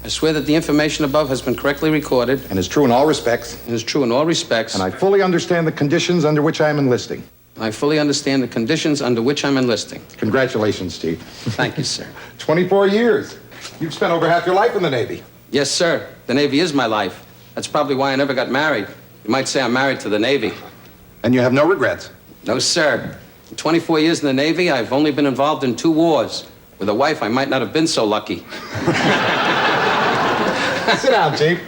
I swear that the information above has been correctly recorded. And is true in all respects. And is true in all respects. And I fully understand the conditions under which I am enlisting. I fully understand the conditions under which I'm enlisting. Congratulations, Chief. Thank you, sir. 24 years. You've spent over half your life in the Navy. Yes, sir. The Navy is my life. That's probably why I never got married. You might say I'm married to the Navy. And you have no regrets? No, sir. In 24 years in the Navy, I've only been involved in 2 wars. With a wife, I might not have been so lucky. Sit down, Chief.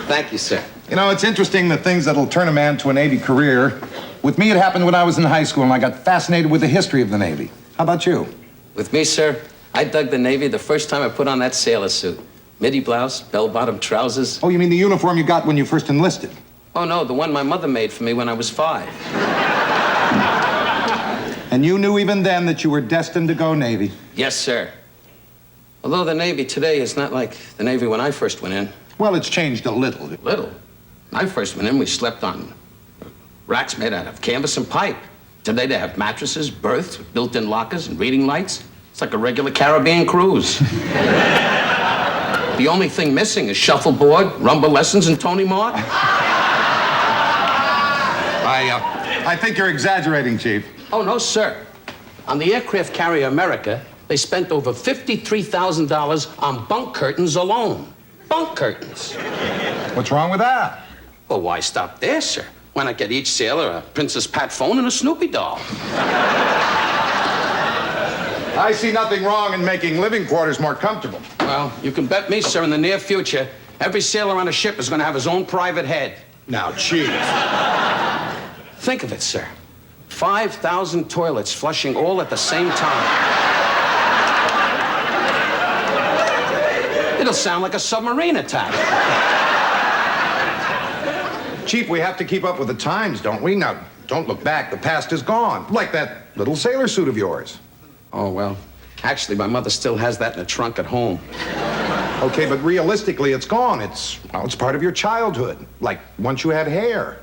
Thank you, sir. You know, it's interesting the things that'll turn a man to a Navy career. With me, it happened when I was in high school, and I got fascinated with the history of the Navy. How about you? With me, sir, I dug the Navy the first time I put on that sailor suit. Midi blouse, bell-bottom trousers. Oh, you mean the uniform you got when you first enlisted? Oh, no, the one my mother made for me when I was 5. And you knew even then that you were destined to go Navy? Yes, sir. Although the Navy today is not like the Navy when I first went in. Well, it's changed a little. Little? When I first went in, we slept on racks made out of canvas and pipe. Today they have mattresses, berths, built-in lockers, and reading lights. It's like a regular Caribbean cruise. The only thing missing is shuffleboard, rumble lessons, and Tony Mark. I think you're exaggerating, Chief. Oh, no, sir. On the aircraft carrier America, they spent over $53,000 on bunk curtains alone. Bunk curtains. What's wrong with that? Well, why stop there, sir? Why not get each sailor a Princess Pat phone and a Snoopy doll? I see nothing wrong in making living quarters more comfortable. Well, you can bet me, sir, in the near future, every sailor on a ship is going to have his own private head. Now, Chief. Think of it, sir. 5,000 toilets flushing all at the same time. It'll sound like a submarine attack. Chief, we have to keep up with the times, don't we? Now, don't look back. The past is gone. Like that little sailor suit of yours. Oh, well, actually, my mother still has that in a trunk at home. Okay, but realistically, it's gone. It's part of your childhood. Like once you had hair.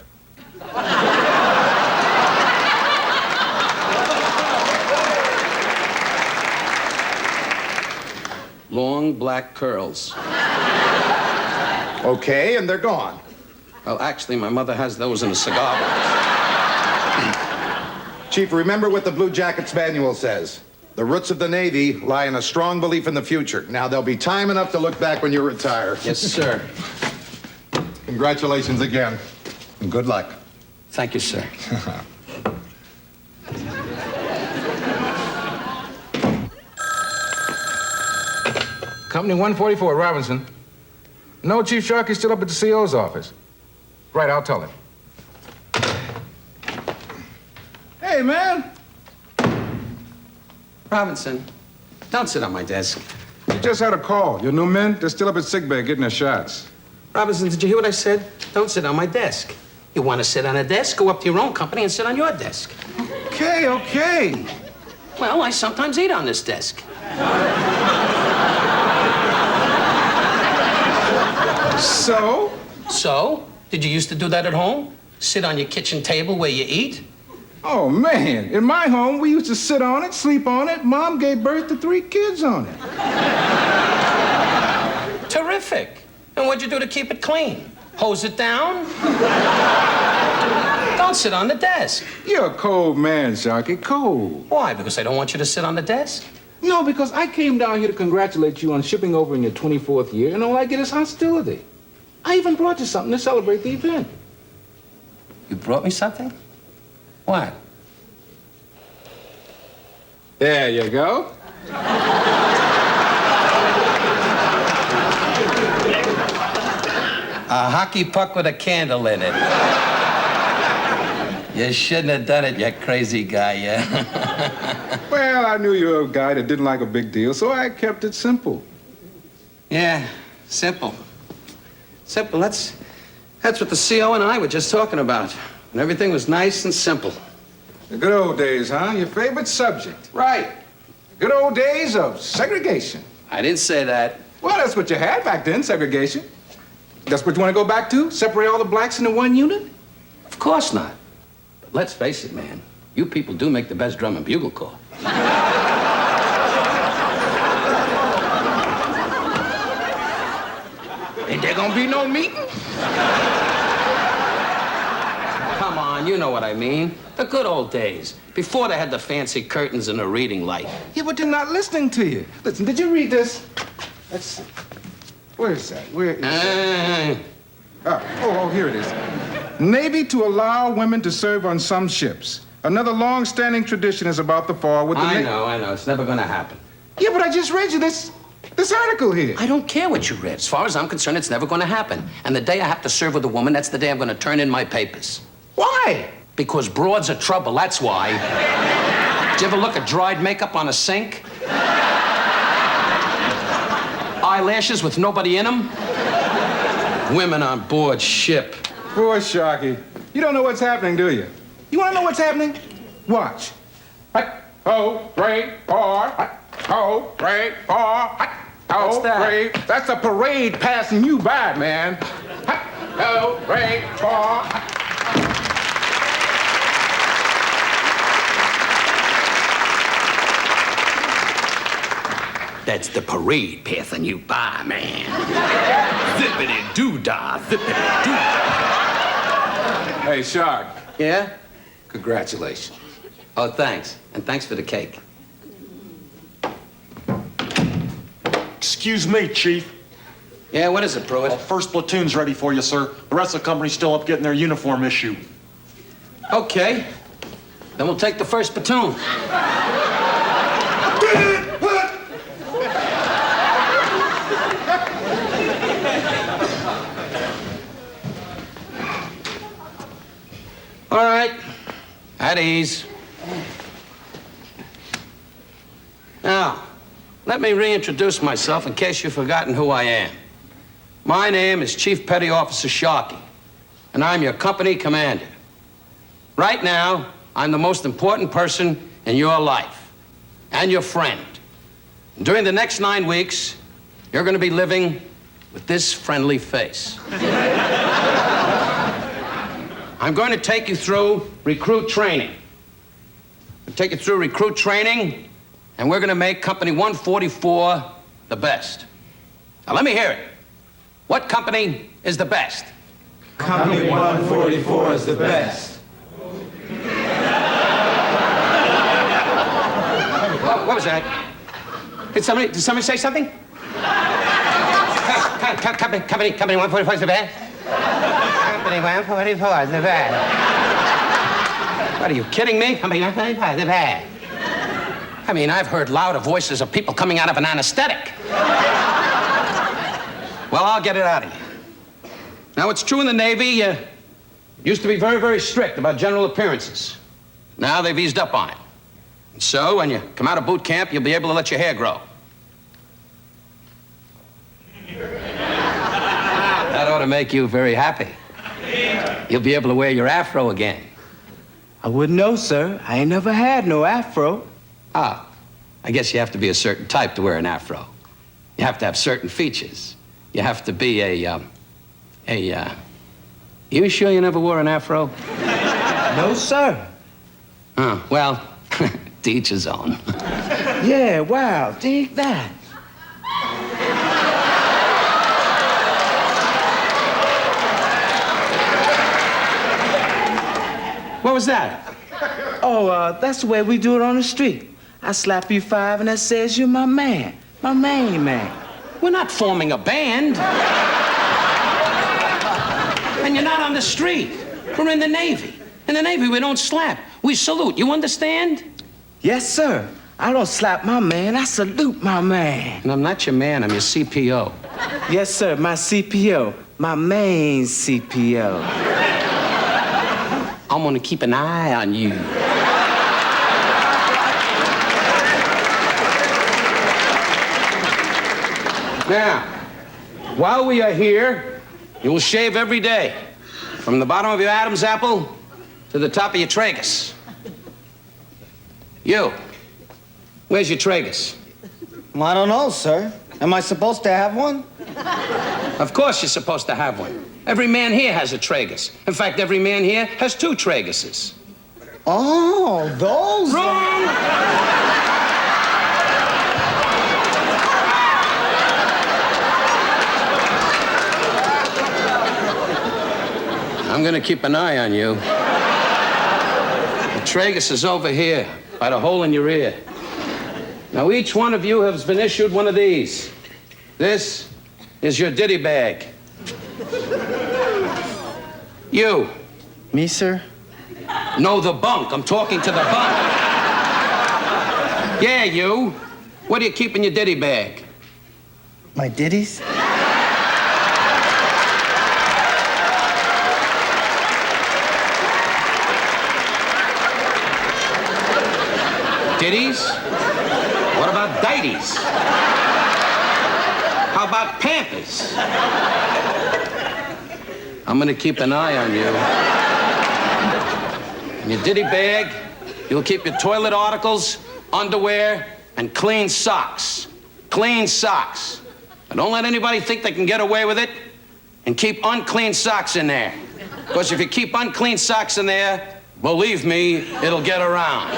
Long black curls. Okay, and they're gone. Well, actually, my mother has those in a cigar box. Chief, remember what the Blue Jackets manual says. The roots of the Navy lie in a strong belief in the future. Now, there'll be time enough to look back when you retire. Yes, sir. Congratulations again, and good luck. Thank you, sir. Company 144, Robinson. No, Chief Sharkey's still up at the C.O.'s office. Right, I'll tell him. Hey, man. Robinson, don't sit on my desk. You just had a call. Your new men, they're still up at sickbay getting their shots. Robinson, did you hear what I said? Don't sit on my desk. You want to sit on a desk? Go up to your own company and sit on your desk. Okay. Well, I sometimes eat on this desk. So? So? Did you used to do that at home? Sit on your kitchen table where you eat? Oh, man. In my home, we used to sit on it, sleep on it. Mom gave birth to 3 kids on it. Terrific. And what'd you do to keep it clean? Hose it down? Don't sit on the desk. You're a cold man, Sharkey, cold. Why? Because I don't want you to sit on the desk? No, because I came down here to congratulate you on shipping over in your 24th year, and all I get is hostility. I even brought you something to celebrate the event. You brought me something? What? There you go. A hockey puck with a candle in it. You shouldn't have done it, you crazy guy, yeah? Well, I knew you were a guy that didn't like a big deal, so I kept it simple. Yeah, simple. Simple, that's what the C.O. and I were just talking about. And everything was nice and simple. The good old days, huh? Your favorite subject. Right. Good old days of segregation. I didn't say that. Well, that's what you had back then, segregation. That's what you want to go back to? Separate all the blacks into one unit? Of course not. But let's face it, man. You people do make the best drum and bugle corps. Ain't there gonna be no meeting? Come on, you know what I mean. The good old days, before they had the fancy curtains and a reading light. Yeah, but they're not listening to you. Listen, did you read this? Let's see. Where is that? Where is that? Oh, here it is. Navy to allow women to serve on some ships. Another long-standing tradition is about the fall with the I know. It's never gonna happen. Yeah, but I just read you this article here. I don't care what you read. As far as I'm concerned, it's never gonna happen. And the day I have to serve with a woman, that's the day I'm gonna turn in my papers. Why? Because broads are trouble, that's why. Did you ever look at dried makeup on a sink? Eyelashes with nobody in them? Women on board ship. Poor Sharkey. You don't know what's happening, do you? You want to know what's happening? Watch. Ho, 3, 4. Ho, 3, 4. What's that? 3. That's a parade passing you by, man. Ho, 3, 4. That's the parade passing you by, man. Zippity-doo-dah, zippity-doo-dah. Hey, Shark. Yeah? Congratulations. Oh, thanks. And thanks for the cake. Excuse me, Chief. Yeah, what is it, Pruitt? Well, first platoon's ready for you, sir. The rest of the company's still up getting their uniform issue. Okay. Then we'll take the first platoon. All right. At ease. Now, let me reintroduce myself in case you've forgotten who I am. My name is Chief Petty Officer Sharkey, and I'm your company commander. Right now, I'm the most important person in your life and your friend. And during the next 9 weeks, you're going to be living with this friendly face. I'm going to take you through recruit training. I'll take you through recruit training, and we're going to make Company 144 the best. Now, let me hear it. What company is the best? Company 144 is the best. What was that? Did somebody say something? Company 144 is the best? Company 144 is the best. What, are you kidding me? Company 144 is the best. I mean, I've heard louder voices of people coming out of an anesthetic. Well, I'll get it out of you. Now, it's true in the Navy, used to be very, very strict about general appearances. Now they've eased up on it. And so, when you come out of boot camp, you'll be able to let your hair grow. That ought to make you very happy. You'll be able to wear your afro again. I wouldn't know, sir. I ain't never had no afro. Ah, I guess you have to be a certain type to wear an afro. You have to have certain features. You have to be you sure you never wore an afro? No, sir. Oh, well, to each his own. Yeah, wow, dig that. What was that? Oh, that's the way we do it on the street. I slap you 5 and that says you're my man. My main man. We're not forming a band. And you're not on the street. We're in the Navy. In the Navy, we don't slap. We salute. You understand? Yes, sir. I don't slap my man. I salute my man. And I'm not your man. I'm your C.P.O. Yes, sir. My C.P.O. My main C.P.O. I'm gonna keep an eye on you. Now, while we are here, you will shave every day, from the bottom of your Adam's apple to the top of your tragus. You, where's your tragus? Well, I don't know, sir. Am I supposed to have one? Of course you're supposed to have one. Every man here has a tragus. In fact, every man here has 2 traguses. Oh, those. Wrong! I'm gonna keep an eye on you. The tragus is over here, by the hole in your ear. Now, each one of you has been issued one of these. This is your ditty bag. You. Me, sir? No, the bunk. I'm talking to the bunk. Yeah, you. What do you keep in your ditty bag? My ditties? Ditties? What about dighties? How about Pampers? I'm gonna keep an eye on you. In your ditty bag, you'll keep your toilet articles, underwear, and clean socks. Clean socks. And don't let anybody think they can get away with it. And keep unclean socks in there. Because if you keep unclean socks in there, believe me, it'll get around.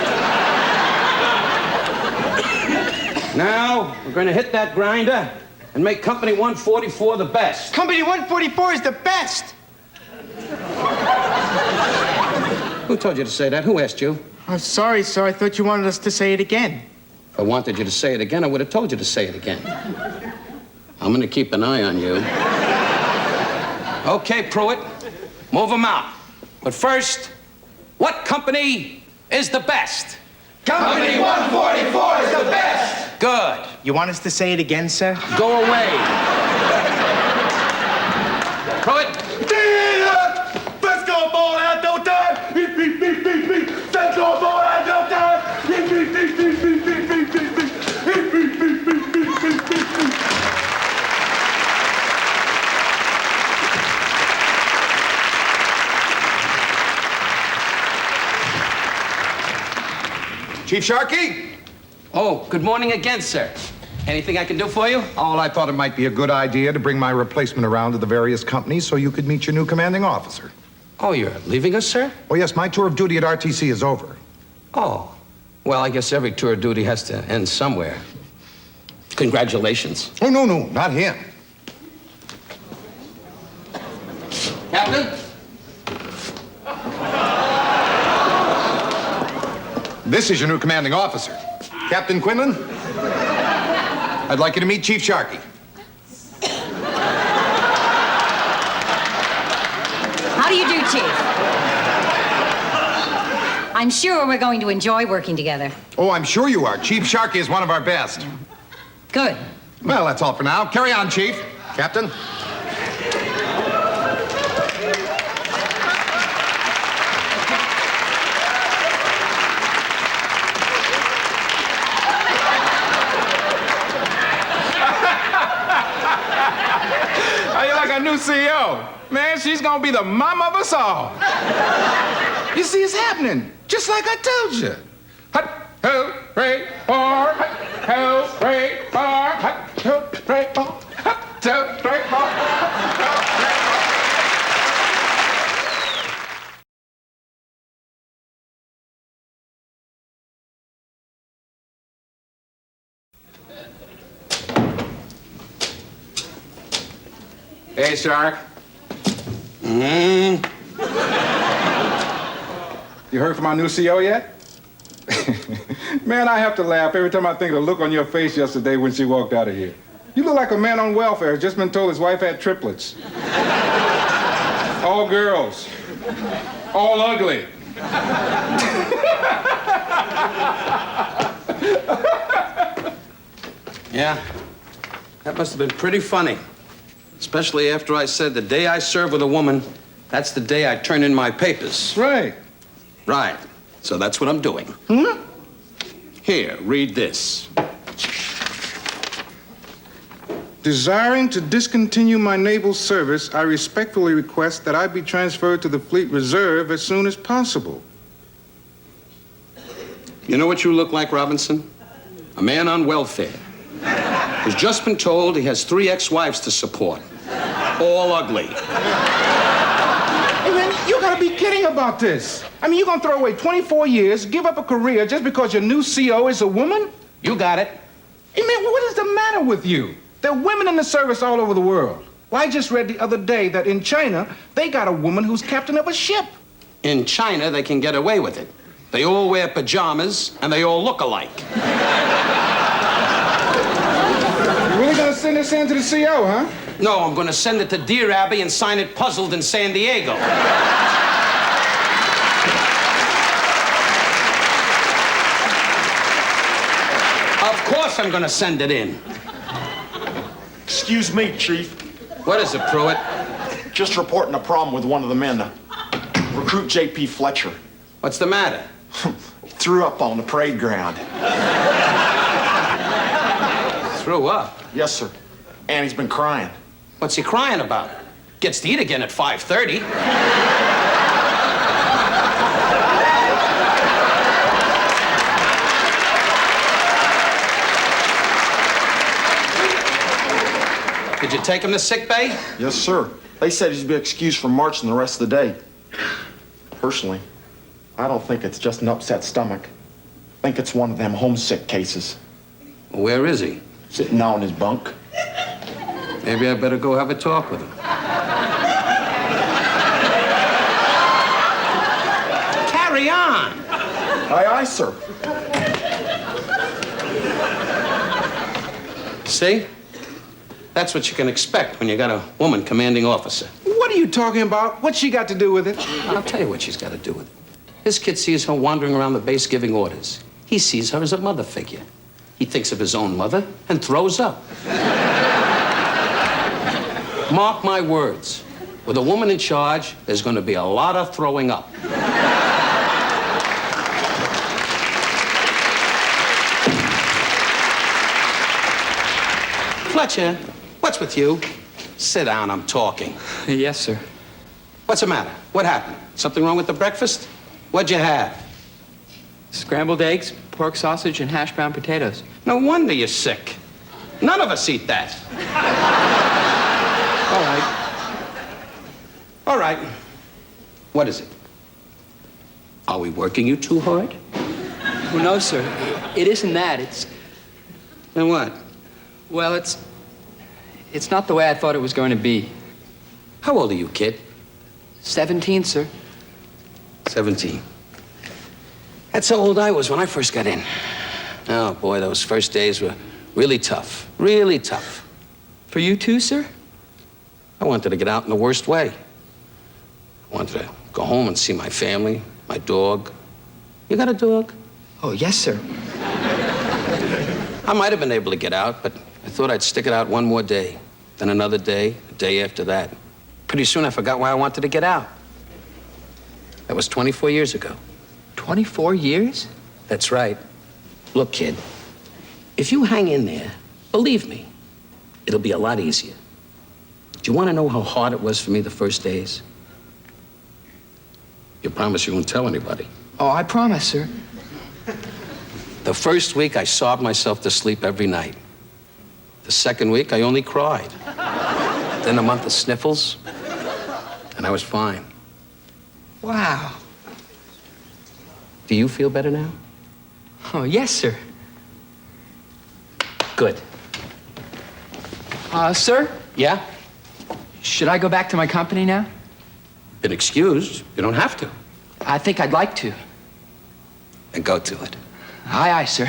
Now, we're going to hit that grinder and make Company 144 the best. Company 144 is the best. Who told you to say that? Who asked you? I'm sorry, sir. I thought you wanted us to say it again. If I wanted you to say it again, I would have told you to say it again. I'm going to keep an eye on you. Okay, Pruitt, move them out. But first, what company is the best? Company 144 is the best. Good. You want us to say it again, sir? Go away. Pruitt. Let's go, ball out, no time. Let's go, ball out, no time. Chief Sharkey? Oh, good morning again, sir. Anything I can do for you? Oh, I thought it might be a good idea to bring my replacement around to the various companies so you could meet your new commanding officer. Oh, you're leaving us, sir? Oh, yes, my tour of duty at RTC is over. Oh. Well, I guess every tour of duty has to end somewhere. Congratulations. Oh, no, not him. Captain? This is your new commanding officer. Captain Quinlan, I'd like you to meet Chief Sharkey. How do you do, Chief? I'm sure we're going to enjoy working together. Oh, I'm sure you are. Chief Sharkey is one of our best. Good. Well, that's all for now. Carry on, Chief. Captain. How you like our new CEO? Man, she's gonna be the mom of us all. You see, it's happening, just like I told you. Hut, ho, pray, for, hut, ho, pray, for, hut, ho, pray, for, hut, ho, pray, for, hut, ho, pray, for. Hey, Shark. You heard from our new CO yet? Man, I have to laugh every time I think of the look on your face yesterday when she walked out of here. You look like a man on welfare who's just been told his wife had triplets. All girls. All ugly. Yeah. That must have been pretty funny. Especially after I said the day I serve with a woman, that's the day I turn in my papers. Right. Right. So that's what I'm doing. Here, read this. Desiring to discontinue my naval service, I respectfully request that I be transferred to the Fleet Reserve as soon as possible. You know what you look like, Robinson? A man on welfare who's just been told he has 3 ex-wives to support. All ugly. Hey, man, you gotta be kidding about this. I mean, you're gonna throw away 24 years, give up a career just because your new CO is a woman? You got it. Hey, man, what is the matter with you? There are women in the service all over the world. Well, I just read the other day that in China, they got a woman who's captain of a ship. In China, they can get away with it. They all wear pajamas, and they all look alike. You really gonna send this in to the C.O., huh? No, I'm gonna send it to Deer Abbey and sign it puzzled in San Diego. Of course I'm gonna send it in. Excuse me, Chief. What is it, Pruitt? Just reporting a problem with one of the men. Recruit J.P. Fletcher. What's the matter? Threw up on the parade ground. Threw up? Yes, sir. And he's been crying. What's he crying about? Gets to eat again at 5:30. Did you take him to sick bay? Yes, sir. They said he'd be excused from marching the rest of the day. Personally, I don't think it's just an upset stomach. I think it's one of them homesick cases. Where is he? Sitting down in his bunk. Maybe I better go have a talk with him. Carry on. Aye, aye, sir. See? That's what you can expect when you got a woman commanding officer. What are you talking about? What's she got to do with it? I'll tell you what she's got to do with it. This kid sees her wandering around the base giving orders. He sees her as a mother figure. He thinks of his own mother and throws up. Mark my words. With a woman in charge, there's going to be a lot of throwing up. Fletcher, what's with you? Sit down, I'm talking. Yes, sir. What's the matter? What happened? Something wrong with the breakfast? What'd you have? Scrambled eggs, pork sausage, and hash brown potatoes. No wonder you're sick. None of us eat that. All right. What is it? Are we working you too hard? Well, no, sir. It isn't that. It's... Then what? Well, it's not the way I thought it was going to be. How old are you, kid? 17, sir. 17. That's how old I was when I first got in. Oh, boy, those first days were really tough. Really tough. For you too, sir? I wanted to get out in the worst way. I wanted to go home and see my family, my dog. You got a dog? Oh, yes, sir. I might have been able to get out, but I thought I'd stick it out one more day, then another day, a day after that. Pretty soon I forgot why I wanted to get out. That was 24 years ago. 24 years? That's right. Look, kid, if you hang in there, believe me, it'll be a lot easier. Do you want to know how hard it was for me the first days? You promise you won't tell anybody. Oh, I promise, sir. The first week, I sobbed myself to sleep every night. The second week, I only cried. Then a month of sniffles, and I was fine. Wow. Do you feel better now? Oh, yes, sir. Good. Sir? Yeah? Should I go back to my company now? Been excused. You don't have to. I think I'd like to. Then go to it. Aye, aye, sir.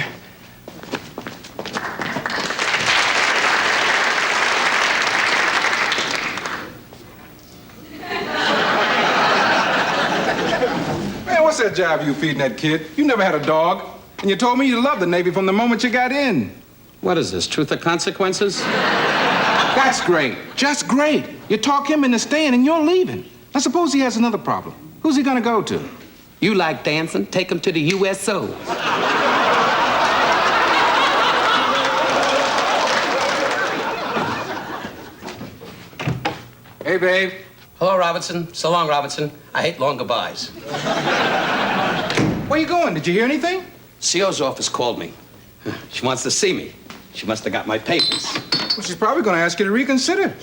Man, what's that job you feeding that kid? You never had a dog. And you told me you loved the Navy from the moment you got in. What is this, truth or consequences? That's great. Just great. You talk him into staying and you're leaving. Now suppose he has another problem. Who's he gonna go to? You like dancing? Take him to the USO. Hey, babe. Hello, Robinson. So long, Robinson. I hate long goodbyes. Where you going? Did you hear anything? CO's office called me. She wants to see me. She must have got my papers. Well, she's probably gonna ask you to reconsider.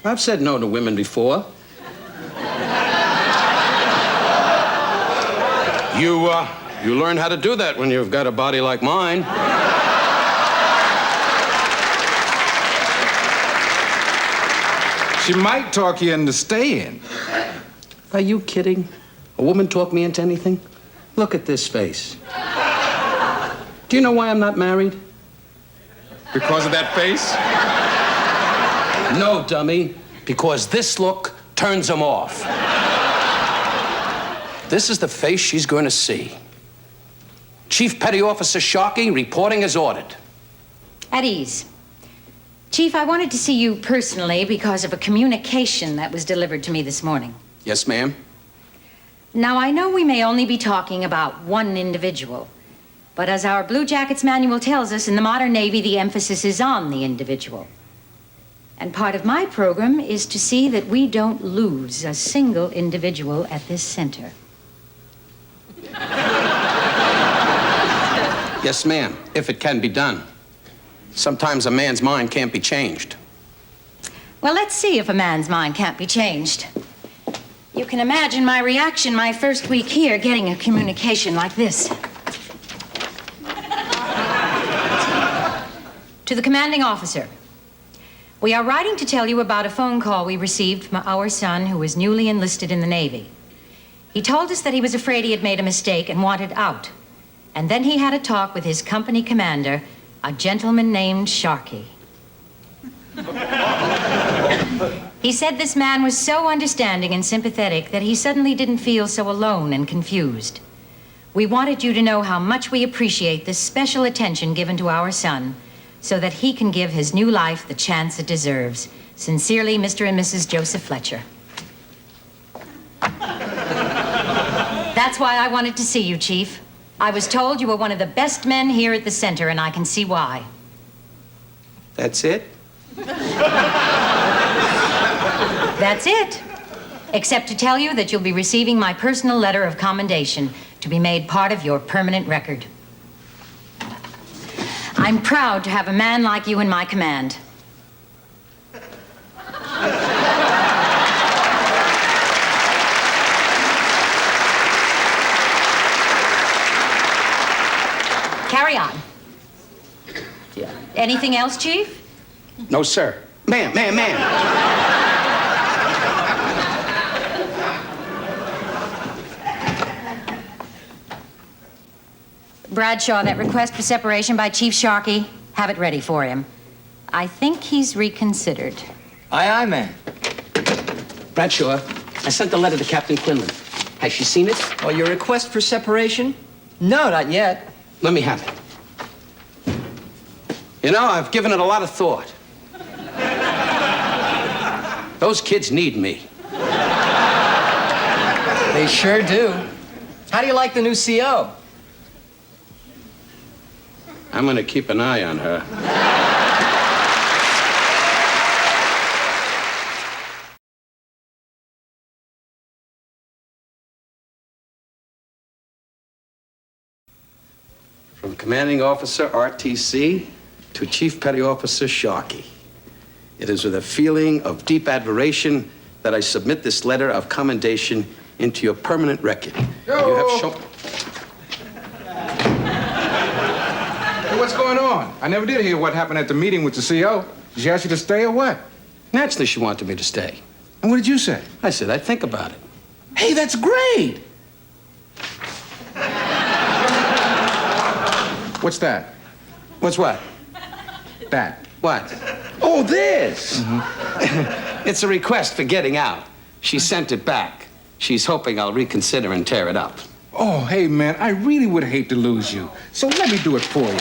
I've said no to women before. You learn how to do that when you've got a body like mine. She might talk you into staying. Are you kidding? A woman talk me into anything? Look at this face. Do you know why I'm not married? Because of that face? No, dummy. Because this look turns him off. This is the face she's going to see. Chief Petty Officer Sharkey reporting as ordered. At ease. Chief, I wanted to see you personally because of a communication that was delivered to me this morning. Yes, ma'am. Now, I know we may only be talking about one individual, but as our Blue Jackets manual tells us, in the modern Navy, the emphasis is on the individual. And part of my program is to see that we don't lose a single individual at this center. Yes, ma'am, if it can be done. Sometimes a man's mind can't be changed. Well, let's see if a man's mind can't be changed. You can imagine my reaction my first week here, getting a communication like this. To the commanding officer. We are writing to tell you about a phone call we received from our son who is newly enlisted in the Navy. He told us that he was afraid he had made a mistake and wanted out. And then he had a talk with his company commander, a gentleman named Sharkey. He said this man was so understanding and sympathetic that he suddenly didn't feel so alone and confused. We wanted you to know how much we appreciate this special attention given to our son so that he can give his new life the chance it deserves. Sincerely, Mr. and Mrs. Joseph Fletcher. That's why I wanted to see you, Chief. I was told you were one of the best men here at the center, and I can see why. That's it? That's it. Except to tell you that you'll be receiving my personal letter of commendation to be made part of your permanent record. I'm proud to have a man like you in my command. Carry on. Anything else, Chief? No, sir. Ma'am. Bradshaw, that request for separation by Chief Sharkey, have it ready for him. I think he's reconsidered. Aye, aye, ma'am. Bradshaw, I sent a letter to Captain Quinlan. Has she seen it? Oh, your request for separation? No, not yet. Let me have it. You know, I've given it a lot of thought. Those kids need me. They sure do. How do you like the new C.O.? I'm gonna keep an eye on her. From Commanding Officer RTC to Chief Petty Officer Sharkey. It is with a feeling of deep admiration that I submit this letter of commendation into your permanent record. You have shown... Hey, what's going on? I never did hear what happened at the meeting with the CO. Did she ask you to stay or what? Naturally, she wanted me to stay. And what did you say? I said I'd think about it. Hey, that's great. What's that? What's what? That. What? Oh, this. It's a request for getting out. She sent it back. She's hoping I'll reconsider and tear it up. Oh, hey, man, I really would hate to lose you. So let me do it for you.